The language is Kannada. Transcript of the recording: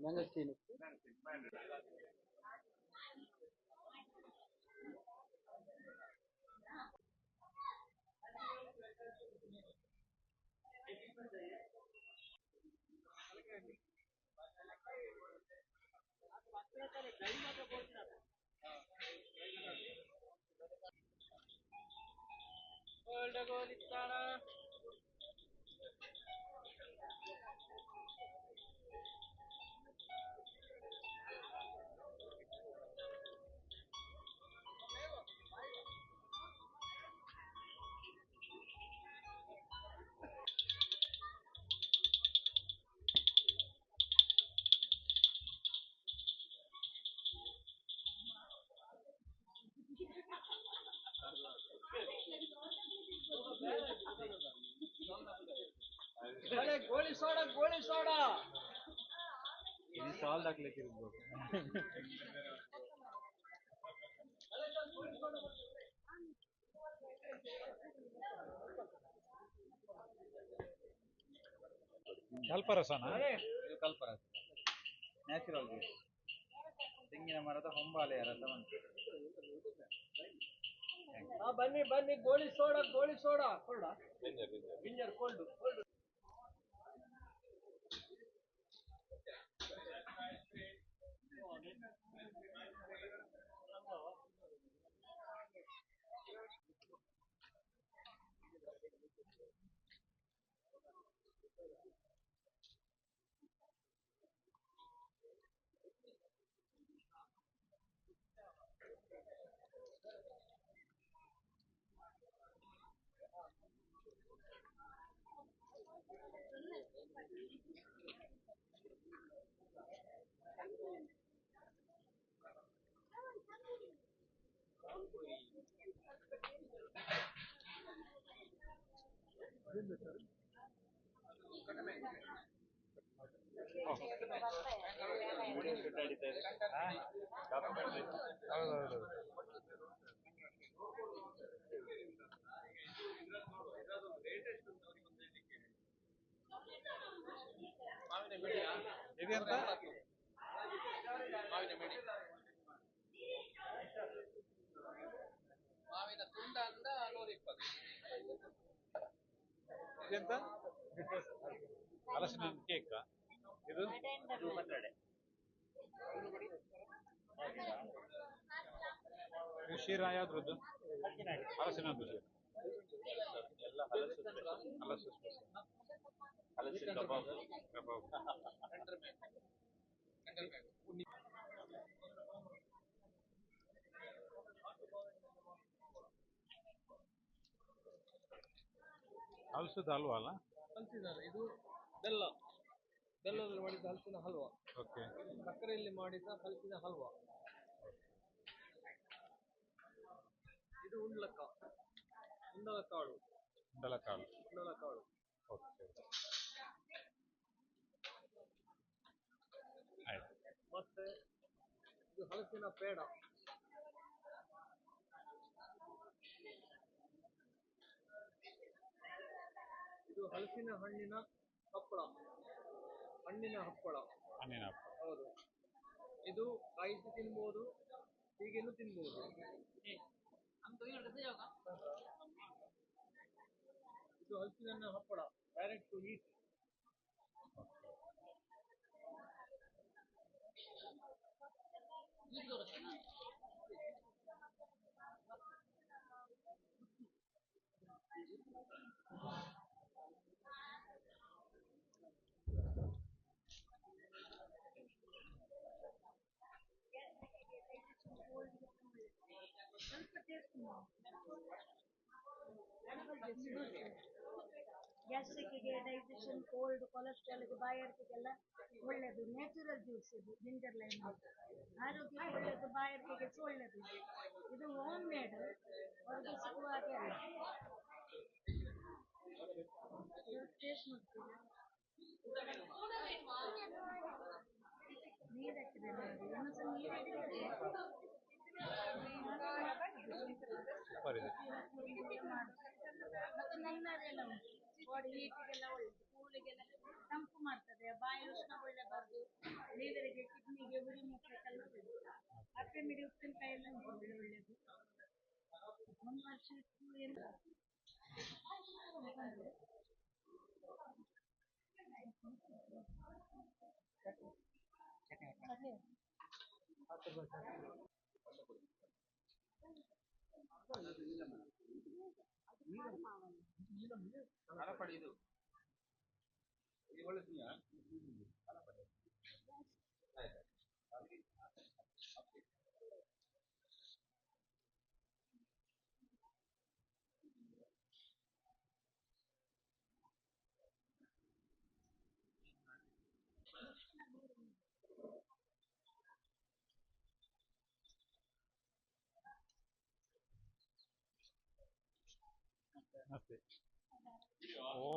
Mangosteen. ಗೋಳಿ ಸೋಡಾ ಗೋಳಿ ಸೋಡಾ ಇದು ಸಾಲ್ಟ್ ಹಾಕ್ಲಿಕ್ಕೆ ಇರ್ಬೋದು. ಕಲ್ಪರಸನ ಇದು ಕಲ್ಪರಸ, ನ್ಯಾಚುರಲ್ ಜ್ಯೂಸ್, ತೆಂಗಿನ ಮರದ ಹೊಂಬಾಲೆಯ ರಸವಂತ. ಬನ್ನಿ ಬನ್ನಿ, ಗೋಳಿ ಸೋಡಾ ಗೋಳಿ ಸೋಡಾ ಕೋಲ್ಡ್, ಜಿಂಜರ್ ಕೋಲ್ಡ್. ಹೌದೌದು. ಇದೆಂತ ಮಾವಿನ ತುಂಡ ಅಂದ 120. ಇದೆಂತ ಹಲಸಿನ ಕೇಕ್ ಇದು ಪತ್ರೊಡೆ. ಇದು ಶೀರಾ ಯಾವ್ದ್ರದ್ದು? ಹಲಸಿನದ್ದು ಶೀರಾ. ಎಲ್ಲ ಹಲಸು ಹಲಸು ಹಲಸಿನ ಕಬಾಬ್. ಕಬಾಬ್. ಹಲಸದ ಹಲ್ವಾ ಅಲ್ಲ? ಹಲಸಿನ ಇದು ಬೆಲ್ಲ, ಬೆಲ್ಲದಲ್ಲಿ ಮಾಡಿದ ಹಲಸಿನ ಹಲ್ವಾ. ಓಕೆ. ಸಕ್ಕರೆಯಲ್ಲಿ ಮಾಡಿದ ಹಲಸಿನ ಹಲ್ವಾ. ಇದು ಉಂಡ್ಲಕ್ಕ, ಉಂಡಲಕಾಳು. ಉಂಡಲಕಾಳು. ಉಂಡಲಕಾಳು. ಓಕೆ. ಆಯ್ತು. ಮತ್ತೆ ಇದು ಹಲಸಿನ ಪೇಡ. ಇದು ಹಲಸಿನ ಹಣ್ಣಿನ ಹಪ್ಪಳ, ಹಣ್ಣಿನ ಹಪ್ಪಳ. ಹಣ್ಣಿನ ಹಪ್ಪಳ. ಹೌದು. ಇದು ಕಾಯಿಸಿ ತಿನ್ಬೋದು, ಹೀಗೇನು ತಿನ್ಬೋದು. ಇದು ಹಲಸಿನ ಹಪ್ಪಳ, ಡೈರೆಕ್ಟ್ ಟು ಈಟ್. ಗ್ಯಾಸ್ಟ್ರಿಕ್ಕಿಗೆ, ಡೈಜೆಷನ್, ಕೋಲ್ಡ್, ಕೊಲೆಸ್ಟ್ರಾಲ್ಗೆ, ಬಾಯಾರಿಕೆಗೆಲ್ಲ ಒಳ್ಳೆಯದು. ನ್ಯಾಚುರಲ್ ಜ್ಯೂಸ್ ಇದು, ಜಿಂಜರ್ ಲೈಮ್. ಆರೋಗ್ಯಕ್ಕೆ ಒಳ್ಳೆಯದು, ಬಾಯಾರಿಕೆಗೆ ಒಳ್ಳೆಯದು. ಇದು ಹೋಮ್ ಮೇಡ್, ಹೊರಗೆ ಸಿಗುವ ಹಾಗೆ ಅಲ್ಲ. ಎಷ್ಟು ನೋಡ್ತೀರಾ ನೀರು ಹಾಕಿದೆ ನೋಡಿ ಇನ್ನೊಂದ್ಸಲ ನೀರು ಹಾಕಿದ್ರೆ ಸೂಪರ್ ಇದೆ. ಮತ್ತೆ ನನ್ನದೆಲ್ಲ ಉಂಟು ಬಾಡಿ ಹೀಟಿಗೆಲ್ಲ ಒಳ್ಳೆದು ಕೂಲಿಗೆಲ್ಲ ತಂಪು ಮಾಡ್ತದೆ ಬಾಯಿ ಉಷ್ಣ ಒಳ್ಳೆಬಾರ್ದು ಲಿವರಿಗೆ ಕಿಡ್ನಿಗೆ ಉರಿ ಮುಟ್ಟಕ್ಕೆಲ್ಲ ಒಳ್ಳೆದು ಅಪ್ಪೆ ಮಿಡಿ ಉಪ್ಪಿನಕಾಯಿ ಎಲ್ಲ ಉಂಟು ಒಳ್ಳೆದು ಒಂದು ವರ್ಷ ಇತ್ತು ಏನು ಮತ್ತೆ ಓ